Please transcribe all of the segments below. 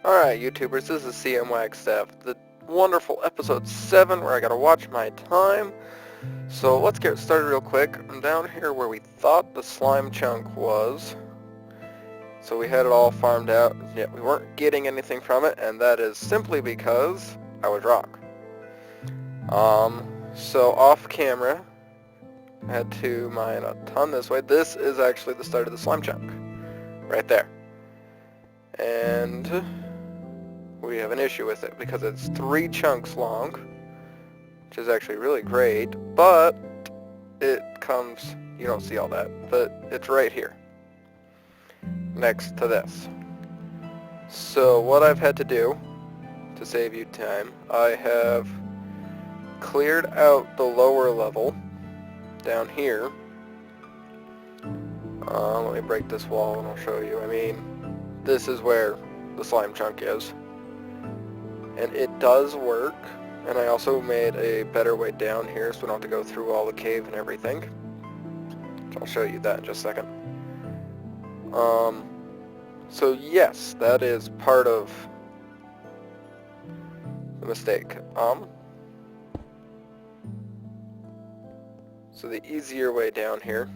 Alright, YouTubers, this is cmwagstaff, the wonderful episode 7 where I gotta watch my time. So let's get started real quick. I'm down here where we thought the slime chunk was. So we had it all farmed out, yet we weren't getting anything from it, and that is simply because I was wrong. So off camera, I had to mine a ton this way. This is actually the start of the slime chunk, right there. And we have an issue with it because it's 3 chunks long, which is actually really great, but it comes, you don't see all that, but it's right here, next to this. So what I've had to do, to save you time, I have cleared out the lower level down here. Let me break this wall and I'll show you. I mean, this is where the slime chunk is. And it does work, and I also made a better way down here so we don't have to go through all the cave and everything. I'll show you that in just a second. So yes, that is part of the mistake. So the easier way down here,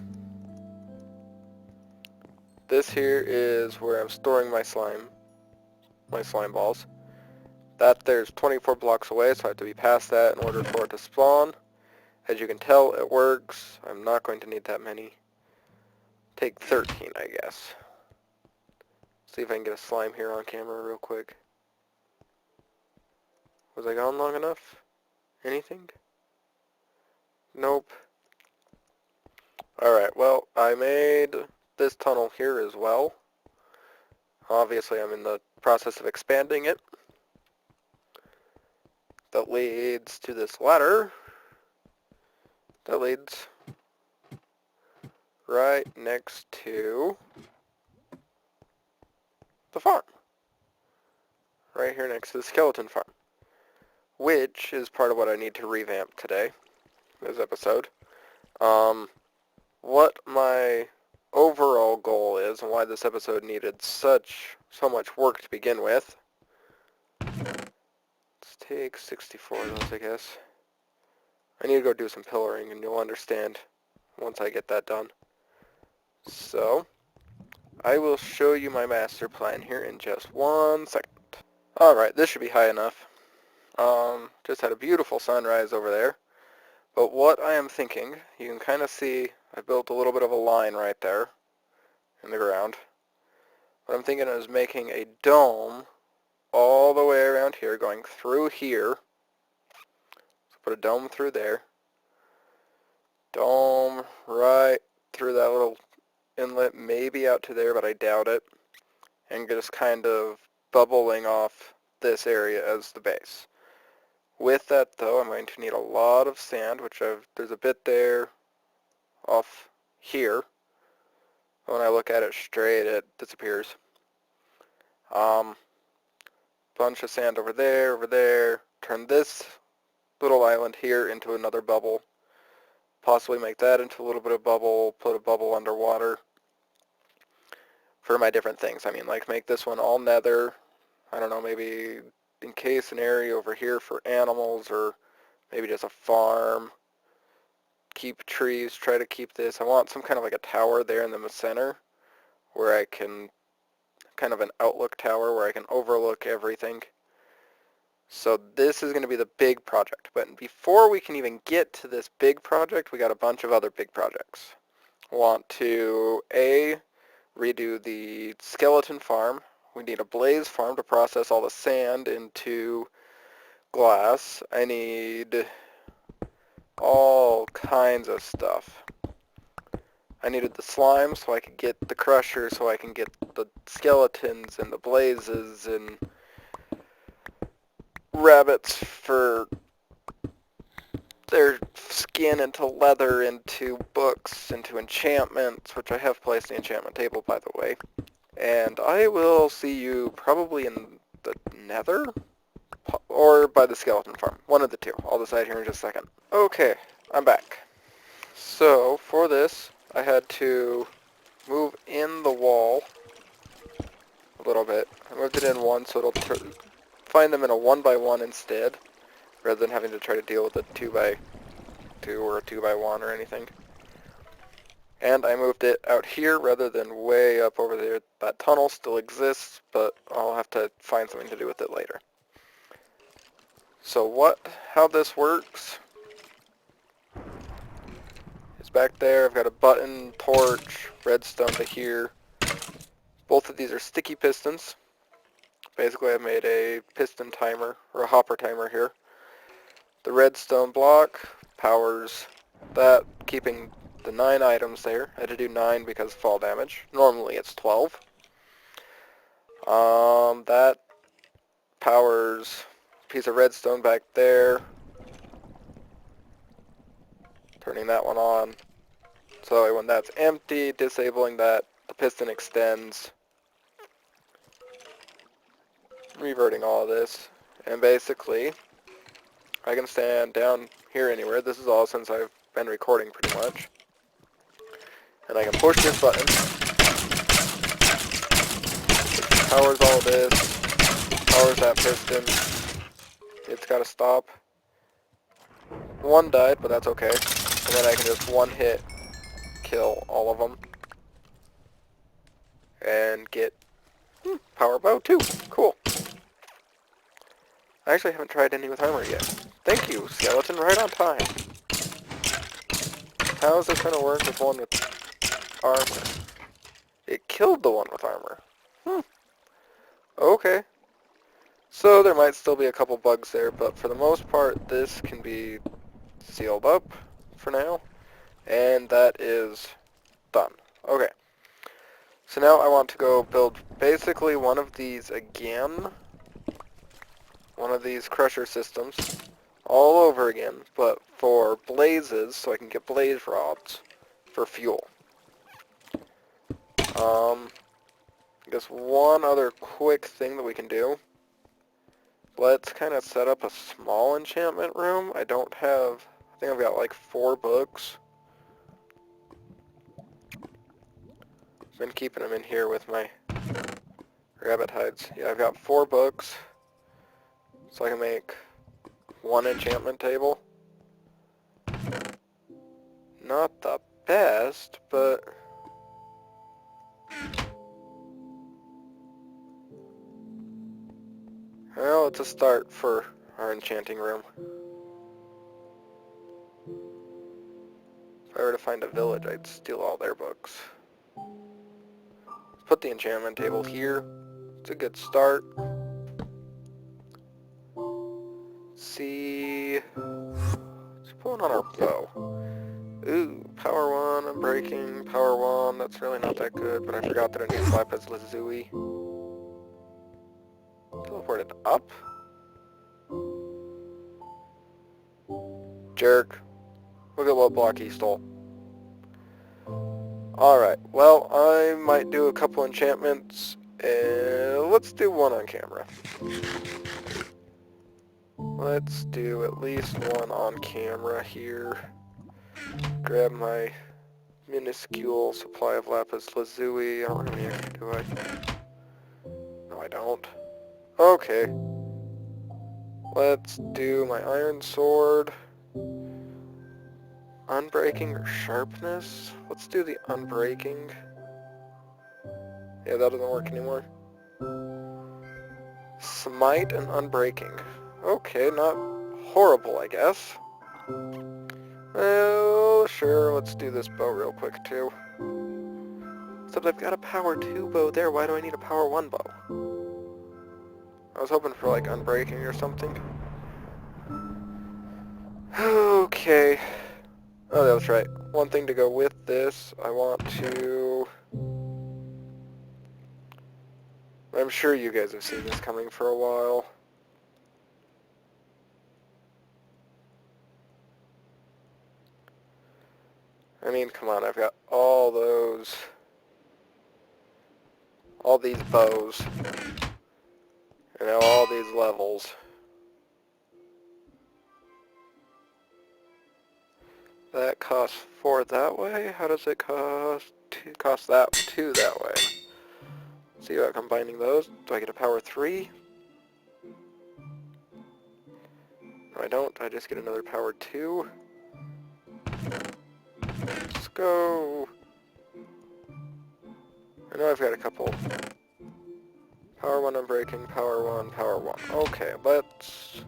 this here is where I'm storing my slime balls. That there's 24 blocks away, so I have to be past that in order for it to spawn. As you can tell, it works. I'm not going to need that many. Take 13, I guess. See if I can get a slime here on camera real quick. Was I gone long enough? Anything? Nope. Alright, well, I made this tunnel here as well. Obviously, I'm in the process of expanding it. That leads to this ladder. That leads right next to the farm. Right here next to the skeleton farm. Which is part of what I need to revamp today, this episode. What my overall goal is and why this episode needed so much work to begin with. Let's take 64 of those, I guess. I need to go do some pillaring, and you'll understand once I get that done. So, I will show you my master plan here in just 1 second. Alright, this should be high enough. Just had a beautiful sunrise over there. But what I am thinking, you can kind of see I built a little bit of a line right there in the ground. What I'm thinking is making a dome all the way around here, going through here. So put a dome through there. Dome right through that little inlet, maybe out to there, but I doubt it. And just kind of bubbling off this area as the base. With that though, I'm going to need a lot of sand, which there's a bit there off here. When I look at it straight, it disappears. Bunch of sand over there. Turn this little island here into another bubble. Possibly make that into a little bit of bubble, put a bubble underwater for my different things. I mean, like make this one all nether. I don't know, maybe encase an area over here for animals, or maybe just a farm. Keep trees, try to keep this. I want some kind of like a tower there in the center where I can, kind of an outlook tower where I can overlook everything. So this is going to be the big project. But before we can even get to this big project, we got a bunch of other big projects. I want to, redo the skeleton farm. We need a blaze farm to process all the sand into glass. I need all kinds of stuff. I needed the slime so I could get the crusher, so I can get the skeletons and the blazes and rabbits for their skin into leather, into books, into enchantments, which I have placed the enchantment table, by the way. And I will see you probably in the nether? Or by the skeleton farm. One of the two. I'll decide here in just a second. Okay, I'm back. So, for this, I had to move in the wall a little bit. I moved it in one so it'll find them in a 1x1 instead, rather than having to try to deal with a 2x2 or a 2x1 or anything. And I moved it out here rather than way up over there. That tunnel still exists, but I'll have to find something to do with it later. So how this works is back there. I've got a button, torch, redstone to here. Both of these are sticky pistons. Basically, I've made a piston timer, or a hopper timer here. The redstone block powers that, keeping the 9 items there. I had to do 9 because of fall damage. Normally it's 12. That powers a piece of redstone back there. Turning that one on. So when that's empty, disabling that, the piston extends. Reverting all of this. And basically, I can stand down here anywhere. This is all since I've been recording pretty much. And I can push this button. It powers all of this. Powers that piston. It's got to stop. One died, but that's okay. And then I can just one hit kill all of them. And get power bow 2. Cool. I actually haven't tried any with armor yet. Thank you, skeleton, right on time. How is this going to work with one with armor? It killed the one with armor. Okay. So there might still be a couple bugs there, but for the most part, this can be sealed up for now. And that is done. Okay. So now I want to go build basically one of these again. One of these crusher systems. All over again, but for blazes, so I can get blaze rods for fuel. I guess one other quick thing that we can do. Let's kind of set up a small enchantment room. I think I've got like 4 books. Been keeping them in here with my rabbit hides. Yeah, I've got 4 books. So I can make 1 enchantment table. Not the best, but well, it's a start for our enchanting room. If I were to find a village, I'd steal all their books. Put the enchantment table here. It's a good start. See, let's put on our bow. Ooh, power 1, unbreaking, power 1, that's really not that good, but I forgot that I need lapis lazuli. Teleported up? Jerk. Look at what block he stole. Alright, well, I might do a couple enchantments, and let's do one on camera. Let's do at least one on camera here. Grab my minuscule supply of lapis lazuli. I don't have any extra, do I? No, I don't. Okay. Let's do my iron sword. Unbreaking or sharpness? Let's do the unbreaking. Yeah, that doesn't work anymore. Smite and unbreaking. Okay, not horrible, I guess. Well, sure, let's do this bow real quick, too. Except I've got a power 2 bow there, why do I need a power 1 bow? I was hoping for, like, unbreaking or something. Okay. Oh, that's right. One thing to go with this, I want to... I'm sure you guys have seen this coming for a while. I mean, come on, I've got all these bows, and now all these levels. That costs 4 that way? How does it cost that 2 that way? See about combining those. Do I get a power 3? No, I don't. I just get another power 2. Let's go. I know I've got a couple. Power 1 unbreaking, power 1, power 1. Okay, let's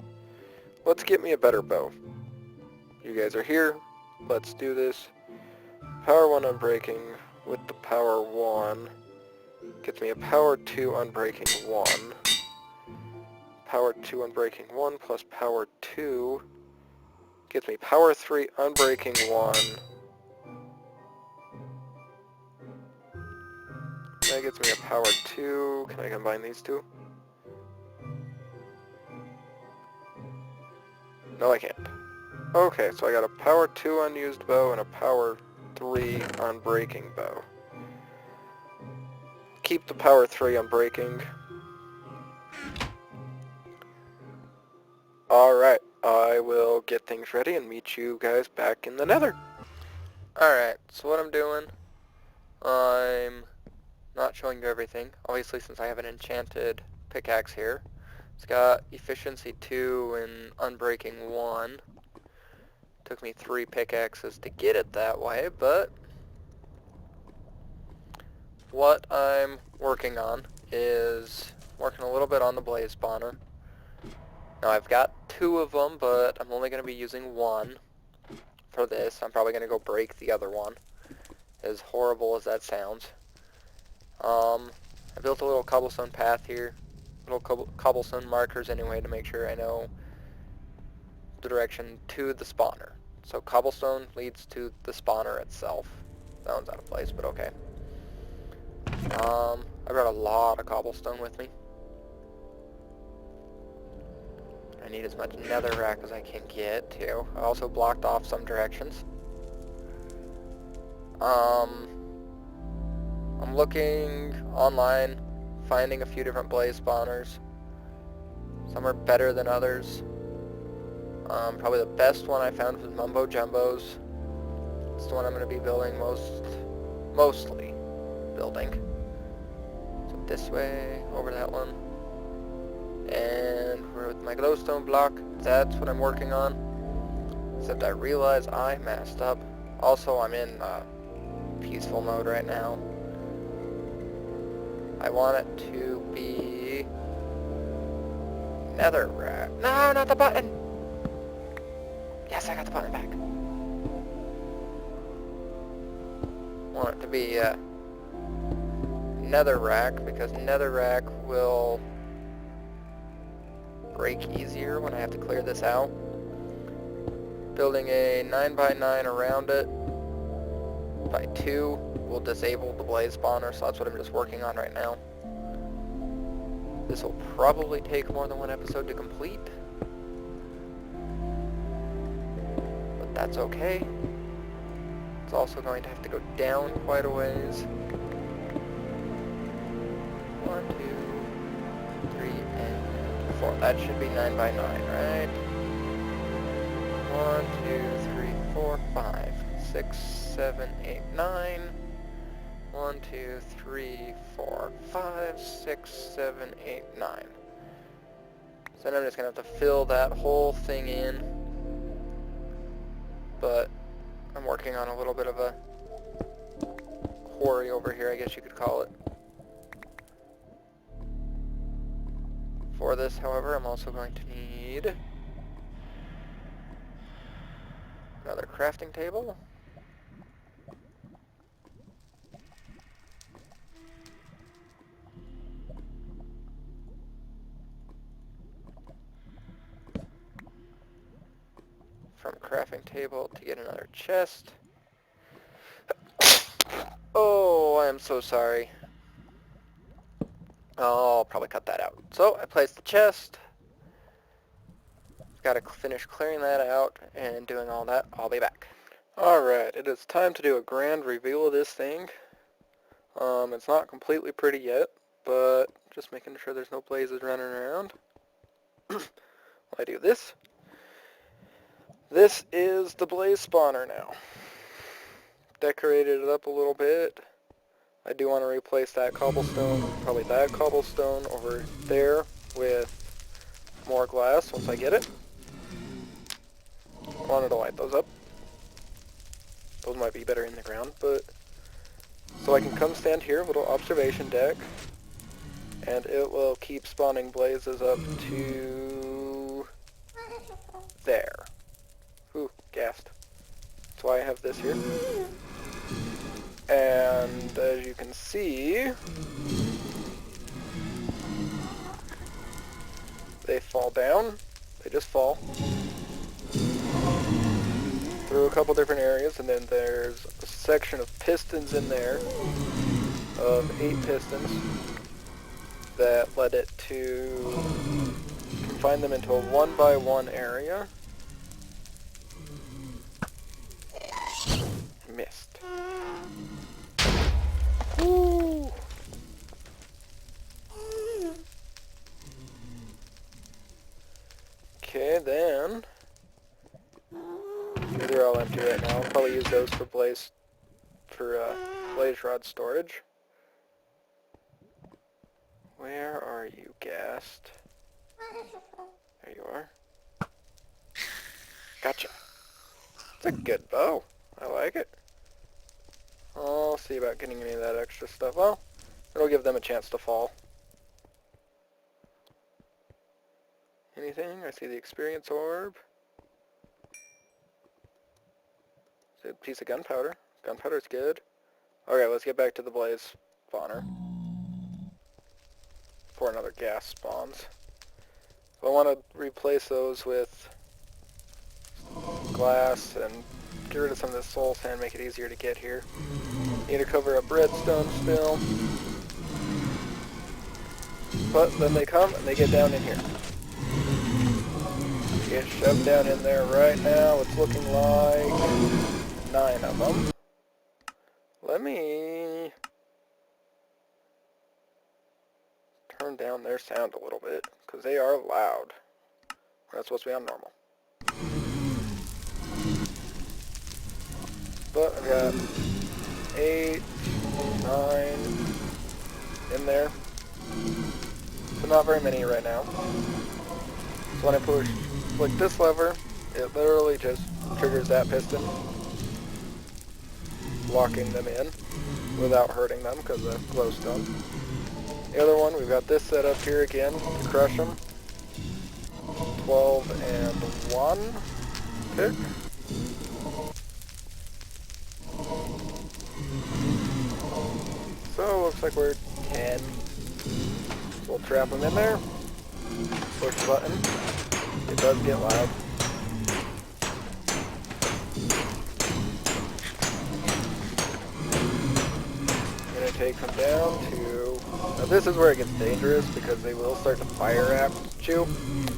get me a better bow. You guys are here. Let's do this. Power 1 unbreaking with the power 1 gets me a power 2 unbreaking 1. Power 2 unbreaking 1 plus power 2 gets me power 3 unbreaking 1. That gets me a power 2. Can I combine these two? No, I can't. Okay, so I got a power 2 unused bow and a power 3 unbreaking bow. Keep the power 3 unbreaking. Alright, I will get things ready and meet you guys back in the nether. Alright, so what I'm doing, I'm not showing you everything, obviously, since I have an enchanted pickaxe here. It's got efficiency 2 and unbreaking 1. Took me 3 pickaxes to get it that way, but what I'm working on is working a little bit on the blaze spawner. Now I've got 2 of them, but I'm only going to be using 1 for this. I'm probably going to go break the other one, as horrible as that sounds. I built a little cobblestone path here, little cobblestone markers anyway, to make sure I know the direction to the spawner. So cobblestone leads to the spawner itself. That one's out of place, but okay. I brought a lot of cobblestone with me. I need as much netherrack as I can get, too. I also blocked off some directions. I'm looking online, finding a few different blaze spawners. Some are better than others. Probably the best one I found was Mumbo Jumbo's. It's the one I'm going to be building mostly building. So this way, over that one. And we're with my glowstone block. That's what I'm working on. Except I realize I messed up. Also, I'm in peaceful mode right now. I want it to be netherrack. No, not the button! Yes, I got the button back. I want it to be netherrack, because netherrack will break easier when I have to clear this out. Building a 9x9 around it by 2 will disable the blaze spawner, so that's what I'm just working on right now. This will probably take more than 1 episode to complete, but that's okay. It's also going to have to go down quite a ways. 1, 2, 3, and 4. That should be 9x9, right? 1, 2, 3, 4, 5, 6, 7, 8, 9. 1, 2, 3, 4, 5, 6, 7, 8, 9. So then I'm just going to have to fill that whole thing in. But I'm working on a little bit of a quarry over here, I guess you could call it. For this, however, I'm also going to need another crafting table. From crafting table to get another chest. Oh, I am so sorry. I'll probably cut that out. So I placed the chest. Got to finish clearing that out and doing all that. I'll be back. Alright, it is time to do a grand reveal of this thing. It's not completely pretty yet, but just making sure there's no blazes running around. While I do this. This is the blaze spawner now. Decorated it up a little bit. I do want to replace that cobblestone, probably that cobblestone over there with more glass once I get it. I wanted to light those up. Those might be better in the ground, but... So I can come stand here, little observation deck, and it will keep spawning blazes up to... there. Ooh, gassed. That's why I have this here. And as you can see, they fall down. They just fall through a couple different areas, and then there's a section of pistons in there, of 8 pistons, that led it to confine them into a 1x1 area. Missed. Woo! Okay, then they're all empty right now. I'll probably use those for blaze rod storage. Where are you, Ghast? There you are. Gotcha. It's a good bow. I like it. I'll see about getting any of that extra stuff. Well, it'll give them a chance to fall. Anything? I see the experience orb. See a piece of gunpowder. Gunpowder's good. Okay, let's get back to the blaze spawner before another gas spawns. So I want to replace those with glass and get rid of some of this soul sand, make it easier to get here. Need to cover up redstone still. But then they come and they get down in here. Get shoved down in there right now. It's looking like 9 of them. Let me turn down their sound a little bit, because they are loud. We're not supposed to be on normal. But I've got 8, 9 in there. So not very many right now. So when I flick this lever, it literally just triggers that piston, locking them in without hurting them because of the glowstone. The other one, we've got this set up here again to crush them. 12 and 1 tick. So looks like we're 10. So we'll trap them in there. Push the button. It does get loud. I'm going to take them down to... Now this is where it gets dangerous because they will start to fire at you.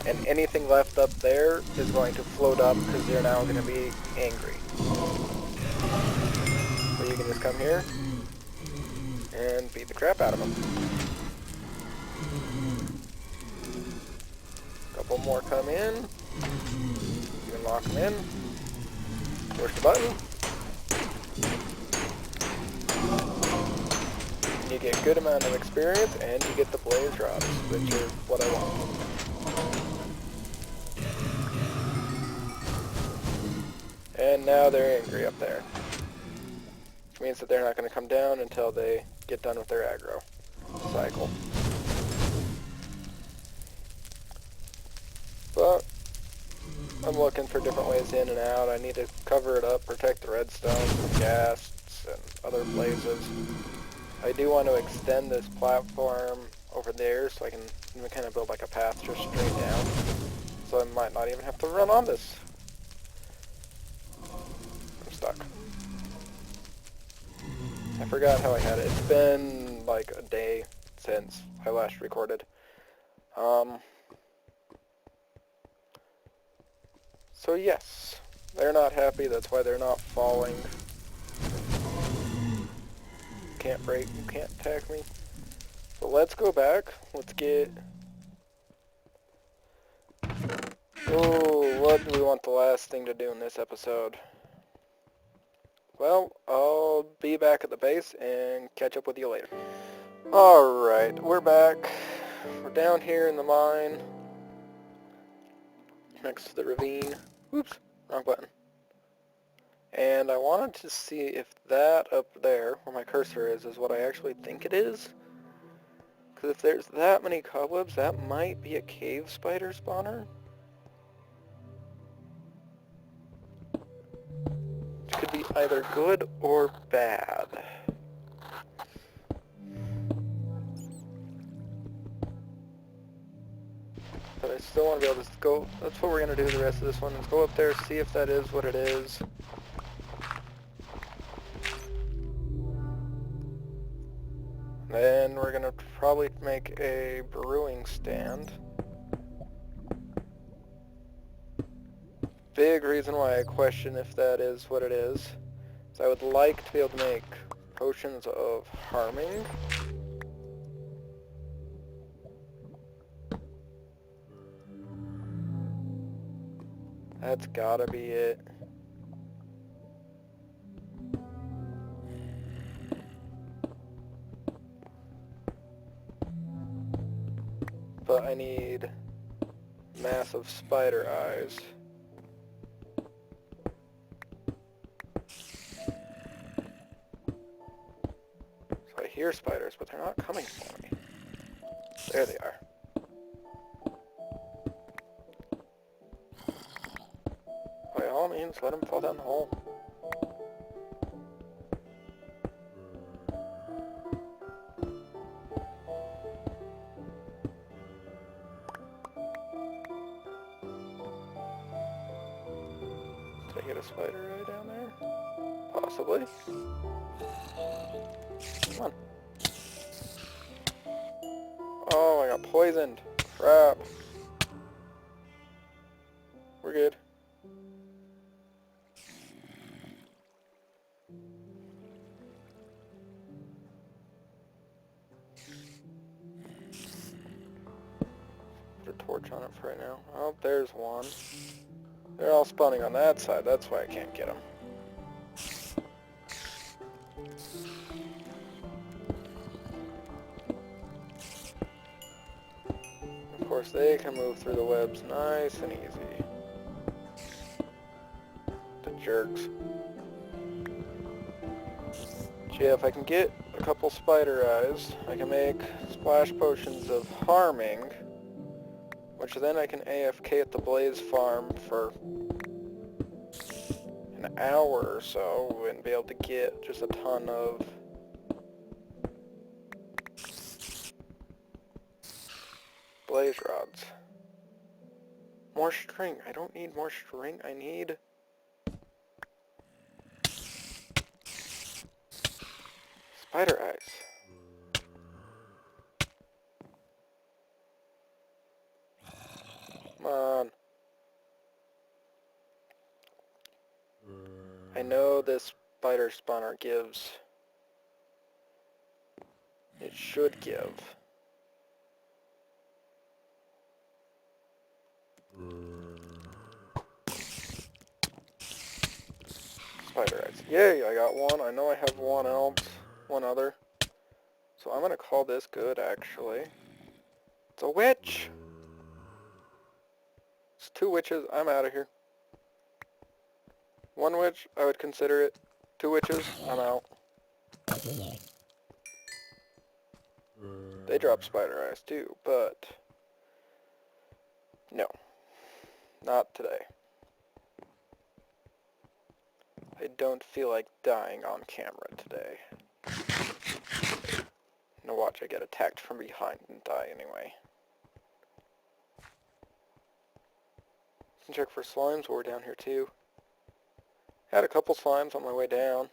And anything left up there is going to float up because they're now going to be angry. So you can just come here and beat the crap out of them. Couple more come in. You can lock them in. Push the button. You get a good amount of experience and you get the blaze rods, which is what I want. And now they're angry up there. Which means that they're not going to come down until they get done with their aggro cycle. But I'm looking for different ways in and out. I need to cover it up, protect the redstone from ghasts and other blazes. I do want to extend this platform over there so I can kind of build like a path just straight down. So I might not even have to run on this. I'm stuck. I forgot how I had it. It's been like a day since I last recorded. So yes, they're not happy, that's why they're not falling. You can't break, you can't attack me. So let's go back, let's get... Oh, what do we want the last thing to do in this episode? well, I'll be back at the base and catch up with you later. Alright, we're back. We're down here in the mine, next to the ravine. Oops, wrong button. And I wanted to see if that up there, where my cursor is what I actually think it is. Because if there's that many cobwebs, that might be a cave spider spawner. Which could be either good or bad. But I still want to be able to go, that's what we're going to do the rest of this one, is go up there, see if that is what it is. Then we're going to probably make a brewing stand. Big reason why I question if that is what it is. So I would like to be able to make potions of harming. That's gotta be it. But I need massive spider eyes. So I hear spiders, but they're not coming for me. There they are. By all means, let them fall down the hole. Did I get a spider eye down there? Possibly. Come on. Oh, I got poisoned. Crap. We're good. Put a torch on it for right now. Oh, there's one. They're all spawning on that side. That's why I can't get them. Of course, they can move through the webs nice and easy. The jerks. Yeah, if I can get a couple spider eyes, I can make splash potions of harming, which then I can AFK at the Blaze farm for an hour or so and be able to get just a ton of blaze rods. More string. I don't need more string. I need spider eyes. Come on. I know this spider spawner gives. It should give. Spider eyes. Yay, I got one. I know I have one else. One other. So I'm gonna call this good, actually. It's a witch! It's 2 witches. I'm out of here. 1 witch, I would consider it. 2 witches, I'm out. They drop spider eyes too, but no. Not today. I don't feel like dying on camera today. Now watch, I get attacked from behind and die anyway. Can check for slimes while we're down here too. Had a couple slimes on my way down.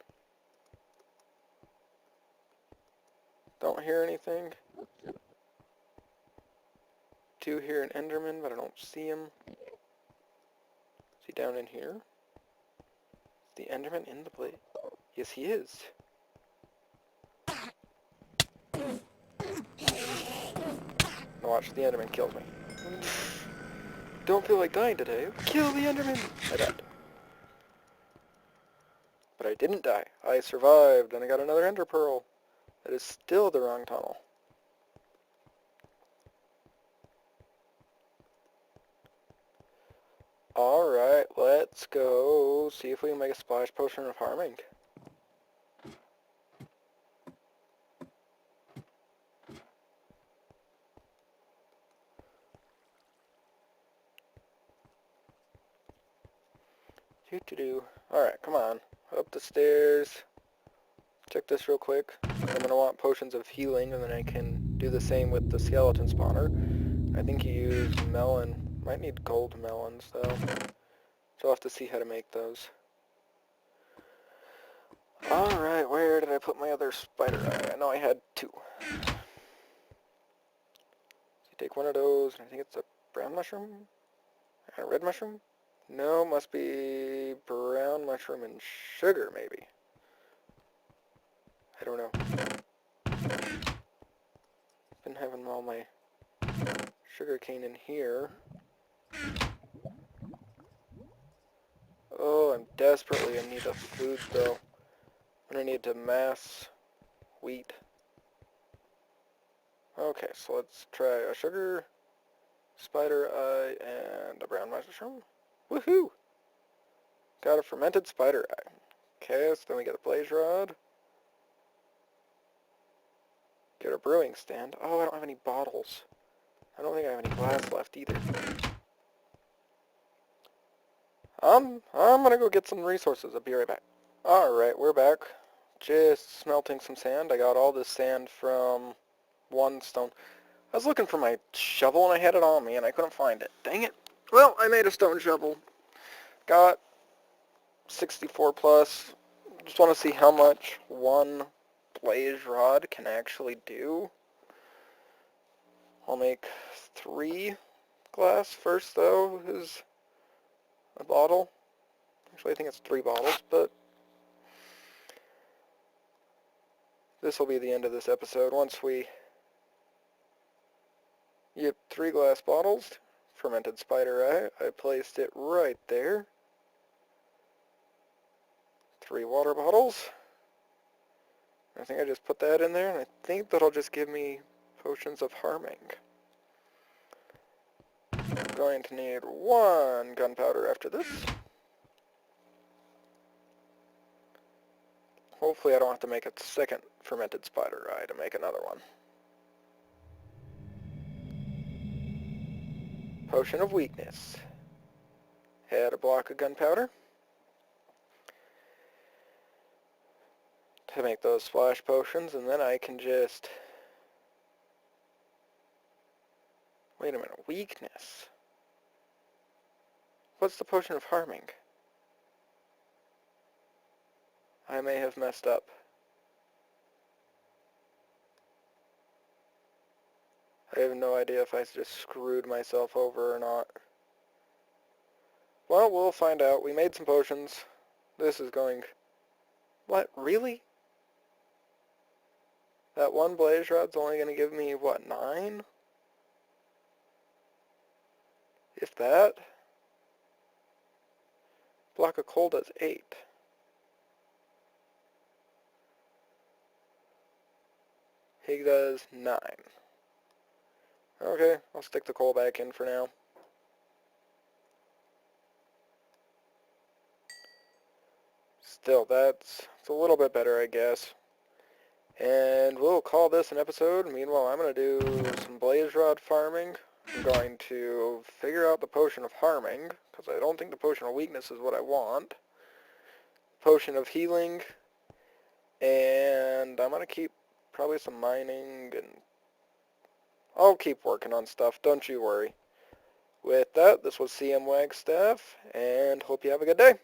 Don't hear anything. Do hear an Enderman, but I don't see him. Is he down in here? Is the Enderman in the blade? Yes, he is. Now watch, the Enderman kills me. Don't feel like dying today. Kill the Enderman! I died. But I didn't die. I survived, and I got another ender pearl. That is still the wrong tunnel. Alright, let's go see if we can make a splash potion of harming. Alright, come on. Up the stairs. Check this real quick. I'm going to want potions of healing, and then I can do the same with the skeleton spawner. I think you use melon. Might need gold melons, though. So I'll have to see how to make those. Alright, where did I put my other spider eye? I know I had 2. So you take one of those, and I think it's a brown mushroom? A red mushroom? No, must be brown mushroom and sugar, maybe. I don't know. Been having all my sugar cane in here. Oh, I'm desperately in need of food, though. I'm gonna need to mass wheat. Okay, so let's try a sugar, spider eye, and a brown mushroom. Woohoo! Got a fermented spider eye. Okay, so then we get a blaze rod. Get a brewing stand. Oh, I don't have any bottles. I don't think I have any glass left either. I'm gonna go get some resources. I'll be right back. Alright, we're back. Just smelting some sand. I got all this sand from one stone. I was looking for my shovel and I had it on me and I couldn't find it. Dang it. Well, I made a stone shovel. Got 64 plus. Just want to see how much one blaze rod can actually do. I'll make 3 glass first, though, is a bottle. Actually, I think it's 3 bottles, but this will be the end of this episode. Once we get 3 glass bottles, fermented spider eye, I placed it right there. 3 water bottles. I think I just put that in there, and I think that'll just give me potions of harming. I'm going to need 1 gunpowder after this. Hopefully I don't have to make a second fermented spider eye to make another one. Potion of weakness. Add a block of gunpowder to make those splash potions, and then I can just... Wait a minute, weakness? What's the potion of harming? I may have messed up. I have no idea if I just screwed myself over or not. Well, we'll find out. We made some potions. This is going... What? Really? That one blaze rod's only going to give me, what, 9? If that? Block of coal does 8. He does 9. Okay, I'll stick the coal back in for now. Still, it's a little bit better, I guess. And we'll call this an episode. Meanwhile, I'm going to do some blaze rod farming. I'm going to figure out the potion of harming, because I don't think the potion of weakness is what I want. Potion of healing. And I'm going to keep probably some mining, and I'll keep working on stuff, don't you worry. With that, this was cmwagstaff, and hope you have a good day.